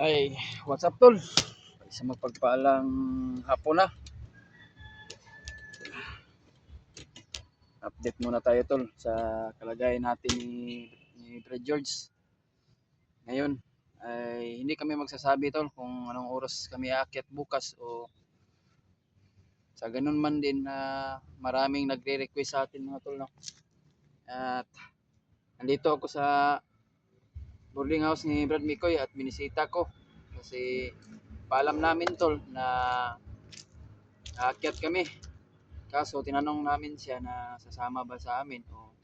Ay, what's up tol? Sa magpagpaalang hapon na. Update muna tayo tol sa kalagayan natin ni Brad George. Ngayon ay hindi kami magsasabi tol kung anong oras kami aakyat bukas o sa ganun man din na maraming nagre-request sa atin mga tol no. At nandito ako sa boarding house ni Brad Mikoy at binisita ko kasi paalam namin tol na aakyat kami. Kaso tinanong namin siya na sasama ba sa amin o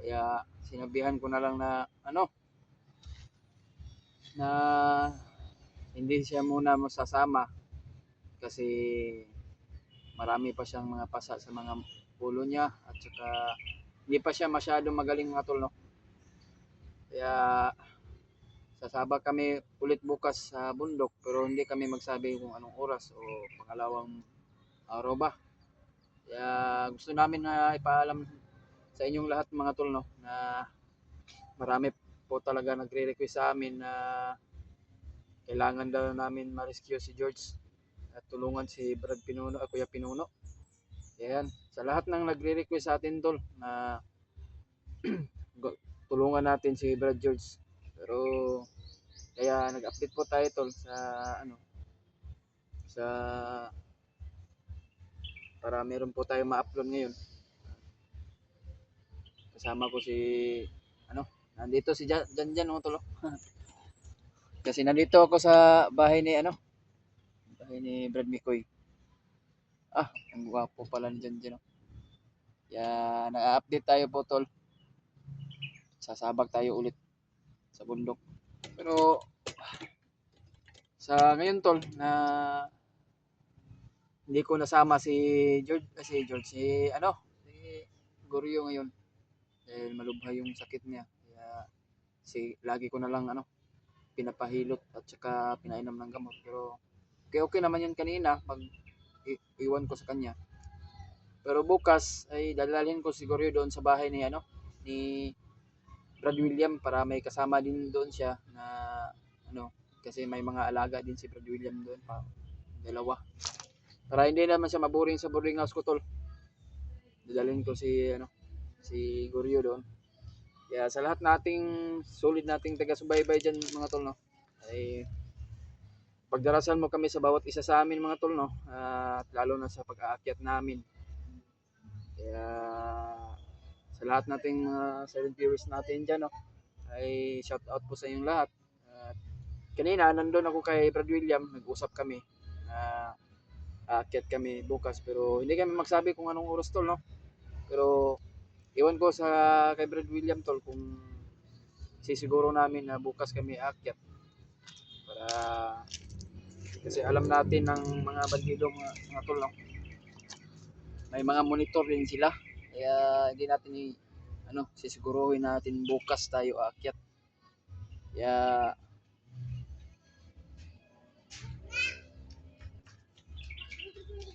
kaya sinabihan ko na lang na na hindi siya muna masasama kasi marami pa siyang mga pasa sa mga ulo niya at saka hindi pa siya masyadong magaling mga tol no. Kaya sasaba kami ulit bukas sa bundok pero hindi kami magsabi kung anong oras o pangalawang araw ba. Kaya gusto namin na ipaalam sa inyong lahat mga tol no na marami po talaga nagre-request sa amin na kailangan daw namin ma-rescue si George at tulungan si Brad Pinuno at Kuya Pinuno. Yan, sa lahat ng nagre-request sa atin tol na tulungan natin si Brad George. Pero kaya nag-update po tayo tol sa sa para meron po tayong ma-upload ngayon. Kasama ko si nandito si Jan tol. Kasi nandito ako sa bahay ni bahay ni Brad Mikoy. Ang gwapo pala ni Jan. Kaya na-update tayo po tol. Sasabak tayo ulit sa bundok. Pero sa ngayon tol na hindi ko nasama si Goryo ngayon dahil malubha yung sakit niya. Kaya lagi ko na lang pinapahilot at saka pinainom ng gamot. Pero okay naman yun kanina pag iwan ko sa kanya. Pero bukas ay dadalhin ko si Goryo doon sa bahay ni ni Brad William para may kasama din doon siya na kasi may mga alaga din si Brad William doon pa dalawa. Para hindi naman siya maboring sa boarding house ko tol. Dadalhin ko si Goryo doon. Kaya sa lahat nating solid nating taga-subaybay diyan mga tol no. Ay pagdarasal mo kami sa bawat isa sa amin mga tol no. At lalo na sa pag-aakyat namin. Kaya sa lahat nating silent viewers natin diyan no. Ay shout out po sa inyong lahat. Kanina nandun ako kay Brad William, nag-usap kami na aakyat kami bukas pero hindi kami magsabi kung anong oras tol no. Pero iwan ko sa kay Brad William tol kung sisiguro namin na bukas kami aakyat para kasi alam natin ng mga bandido mga tol no. May mga monitor din sila kaya hindi natin sisiguruhin natin bukas tayo aakyat. Kaya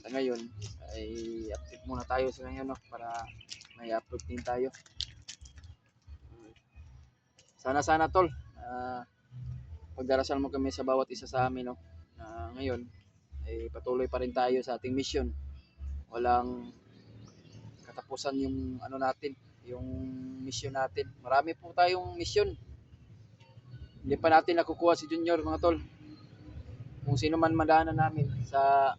sa ngayon ay update muna tayo sa ngayon no, para may upload din tayo. Sana tol pagdarasal mo kami sa bawat isa sa amin no, na ngayon ay patuloy pa rin tayo sa ating mission. Walang katapusan yung natin, yung mission natin. Marami po tayong mission. Hindi pa natin nakukuha si Junior mga tol. Kung sino man madaanan namin sa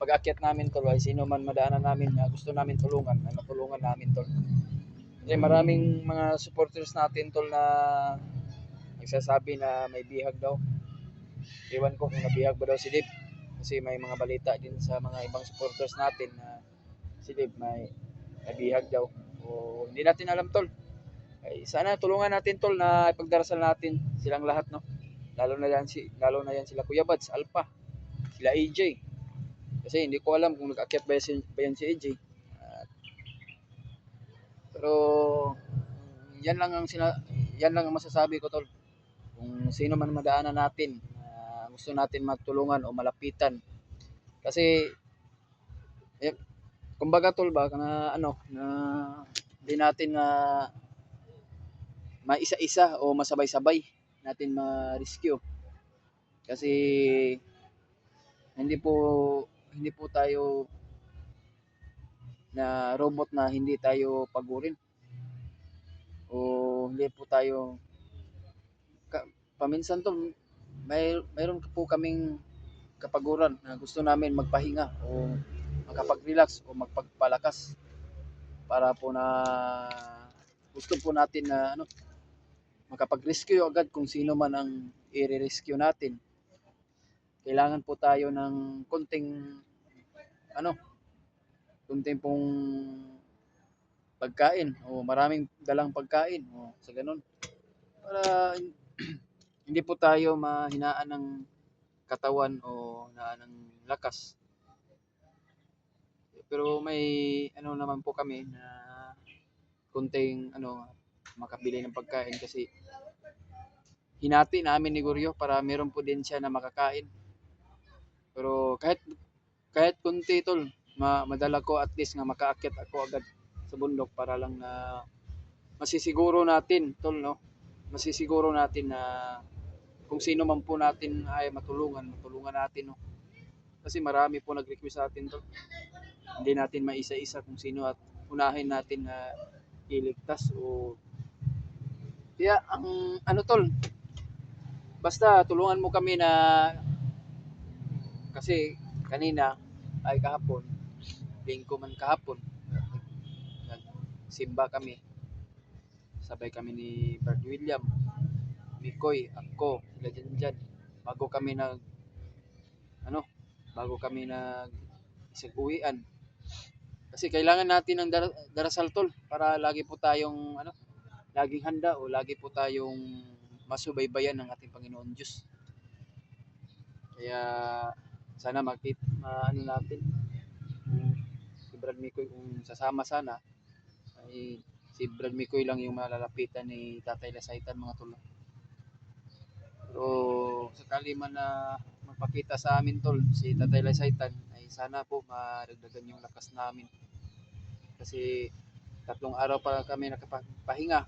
pag-akyat namin tol, ay sino man madaanan namin na gusto namin tulungan, ay matulungan namin tol. Kasi maraming mga supporters natin tol na nagsasabi na may bihag daw. Iwan ko kung nabihag ba daw si Dave. Kasi may mga balita din sa mga ibang supporters natin na si Dave may nabihag daw. O hindi natin alam tol. Ay sana tulungan natin tol na ipagdarasal natin silang lahat no. Lalo na yan sila Kuya Bads, Alpha, sila AJ. Kasi hindi ko alam kung nag-akyat ba yan si AJ. Pero yan lang ang masasabi ko tol. Kung sino man madaanan natin gusto natin magtulungan o malapitan. Kasi kumbaga tol ba na na hindi natin maisa-isa o masabay-sabay. natin ma-rescue. Kasi hindi po hindi po tayo na robot na hindi tayo pagurin o hindi po tayo paminsan to mayroon po kaming kapaguran na gusto namin magpahinga o makapag-relax o magpagpalakas para po na gusto po natin na ano makapag-rescue agad kung sino man ang i-rescue natin. Kailangan po tayo ng konting ano, konting pong pagkain o maraming dalang pagkain o sa ganun para hindi po tayo mahinaan ng katawan o hinaan ng lakas. Pero may ano naman po kami na konting ano makabili ng pagkain kasi hinati namin ni Guryo para meron po din siya na makakain. Pero kahit konti tol, madala ko at least nga makaakyat ako agad sa bundok para lang na masisiguro natin tol no. Masisiguro natin na kung sino man po natin ay matulungan natin no. Kasi marami po nag-request sa atin tol. Hindi natin maisa-isa kung sino at unahin natin na iligtas o kaya ang ano tol, basta tulungan mo kami na kasi kanina ay kahapon, linggo man kahapon, nagsimba kami. Sabay kami ni Brad William, Mikoy, ako, sila dyan. Bago kami nag ano, bago kami nag isang uwian. Kasi kailangan natin ng darasal tol para lagi po tayong ano, laging handa o lagi po tayong masubaybayan ng ating Panginoon Diyos. Kaya sana ano natin si Brad Mikoy kung sasama sana ay si Brad Mikoy lang yung malalapitan ni Tatay Lasaitan mga tol. Pero sakali man na magpakita sa amin tol si Tatay Lasaitan ay sana po maragdagan yung lakas namin. Kasi 3 araw pa kami nakapahinga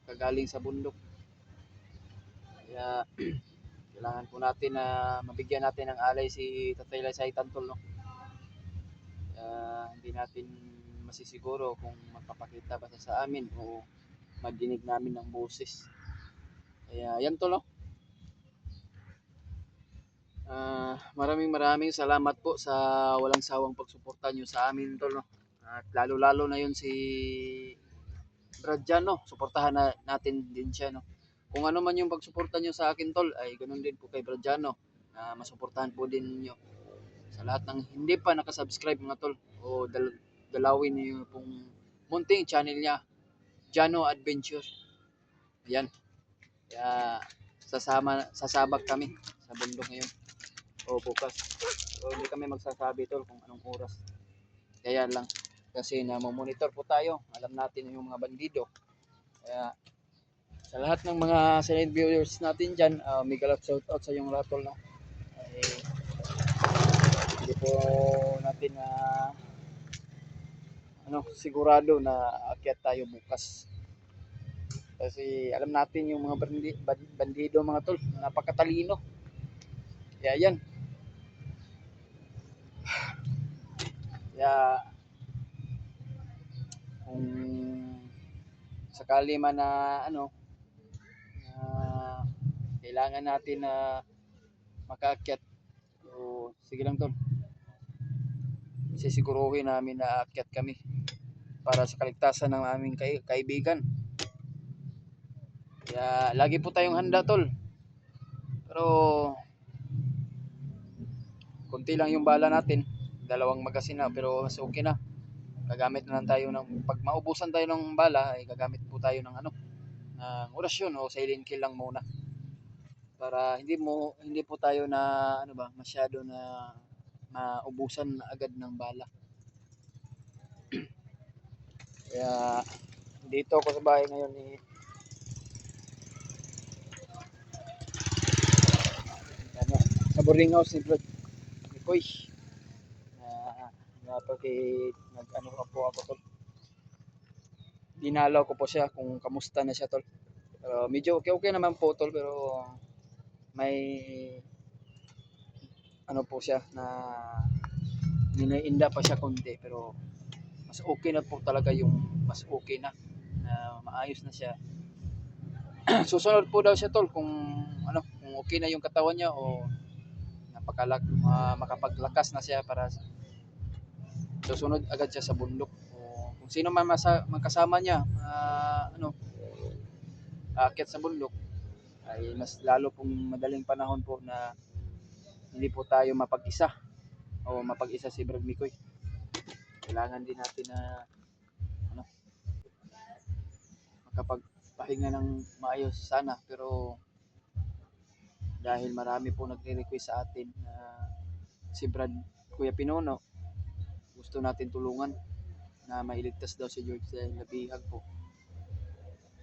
kagaling sa bundok. Kaya kailangan po natin na mabigyan natin ng alay si Tatay Lasaitan tol no. Hindi natin masisiguro kung magpapakita ba siya sa amin o madinig namin ng boses. Kaya yan tol no. Maraming salamat po sa walang sawang pagsuporta nyo sa amin tol no. At lalo na yun si Brad dyan no. Suportahan natin din siya no. Kung ano man yung pagsuporta nyo sa akin tol ay ganun din po kay Brad dyan no. Masuportahan po din niyo sa lahat ng hindi pa nakasubscribe mga tol o dalawin niyo pong munting channel niya Jano Adventure. Ayan. Kaya sasabak kami sa bundok ngayon o bukas. So hindi kami magsasabi tol kung anong oras. Kaya lang kasi monitor po tayo. Alam natin yung mga bandido. Kaya sa lahat ng mga silent viewers natin dyan, mega love shout out sa yung lahat tol no. Ay, hindi po natin na sigurado na akyat tayo bukas. Kasi alam natin yung mga bandido mga tol, napakatalino. Kaya yan. Kaya kung sakali man na kailangan natin na makaakyat, so sige lang tol. Sisiguruhin namin na aakyat kami para sa kaligtasan ng aming kaibigan. Kaya lagi po tayong handa tol. Pero konti lang yung bala natin. 2 magasin na pero mas okay na. Gagamit na lang tayo ng pag maubusan tayo ng bala ay gagamit po tayo ng ng orasyon o silent kill lang muna. Para hindi po tayo na masyado na maubusan agad ng bala. Kaya dito ako sa bahay ngayon sa boarding house ni Brad Mikoy. Nag-ano po ako tol. Dinalaw ko po siya kung kamusta na siya tol. Pero medyo okay naman po tol, pero may ano po siya na iniinda pa siya konti, pero mas okay na po talaga yung mas okay na maayos na siya. Susunod po daw siya tol kung ano, kung okay na yung katawan niya o makapaglakas na siya para susunod agad siya sa bundok. O kung sino man magkasama niya, ano, aakyat sa bundok ay mas lalo pong madaling panahon po na hindi po tayo mapag-isa o mapag-isa si Brad Mikoy. Kailangan din natin na ano, makapagpahinga ng maayos sana, pero dahil marami po nagre-request sa atin na si Brad Kuya Pinono gusto natin tulungan na mailigtas daw si George dahil nabihag po.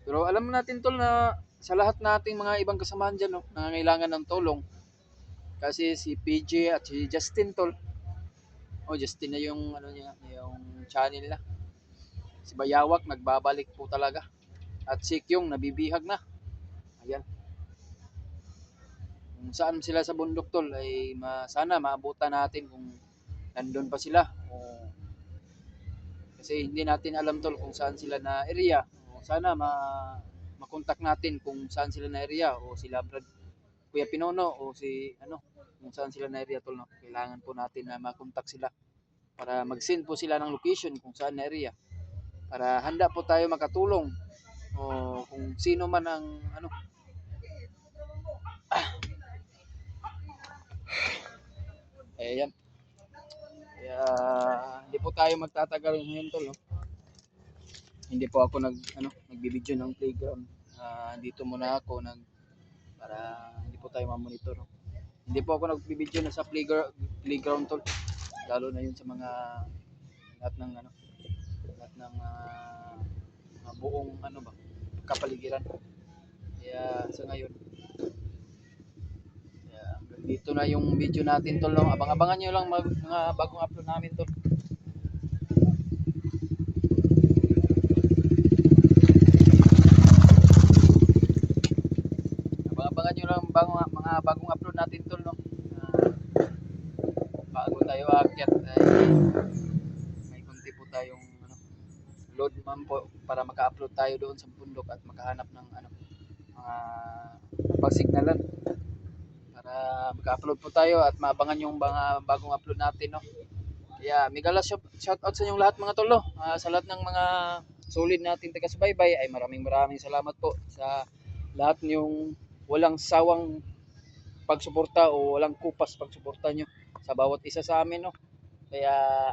Pero alam natin tol na sa lahat nating mga ibang kasamahan dyan, no, nangangailangan ng tulong. Kasi si PJ at si Justin tol, Justin na yung ano niya, yung channel na. Si Bayawak nagbabalik po talaga. At si Kyung nabibihag na. Ayan. Kung saan sila sa bundok tol ay sana maabutan natin kung nandun pa sila. Kasi hindi natin alam tol kung saan sila na area. Sana makontak natin kung saan sila na area o sila Brad Kuya Pinono o si ano kung saan sila na area tol, no. Kailangan po natin na makontak sila para mag-send po sila ng location kung saan na area para handa po tayo makatulong o kung sino man ang ano. Ayan. Kaya hindi po tayo magtatagal ngayon tol, no. Hindi po ako nagbibideo ng playground. Dito muna ako para hindi po tayo ma-monitor, no. Hindi po ako nagbibideo na sa playground tol. Lalo na yun sa mga lahat ng buong kapaligiran. Kaya sa ngayon, dito na yung video natin tol, no. Abang-abangan nyo lang mga bagong upload namin tol. Abang-abangan nyo lang mga bagong upload natin tol, no. Bago tayo aakyat ay may konti po tayong load man po para maka-upload tayo doon sa bundok at makahanap ng mga pagsignalan para maka-upload po tayo at maabangan yung mga bagong upload natin, no. Kaya mega shout out sa inyong lahat mga tol, no. Sa lahat ng mga solid nating taga-subaybay ay maraming salamat po sa lahat niyong walang sawang pagsuporta o walang kupas pagsuporta nyo sa bawat isa sa amin, no. Kaya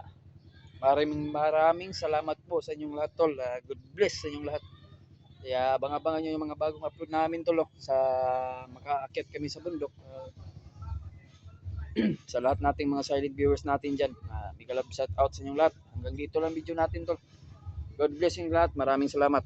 maraming salamat po sa inyong lahat tol. God bless sa inyong lahat. Kaya abang-abangan nyo yung mga bagong upload namin tol, no, sa makaakyat kami sa bundok. Sa lahat nating mga silent viewers natin dyan, big love shout out sa inyong lahat. Hanggang dito lang video natin tol. God bless yung lahat. Maraming salamat.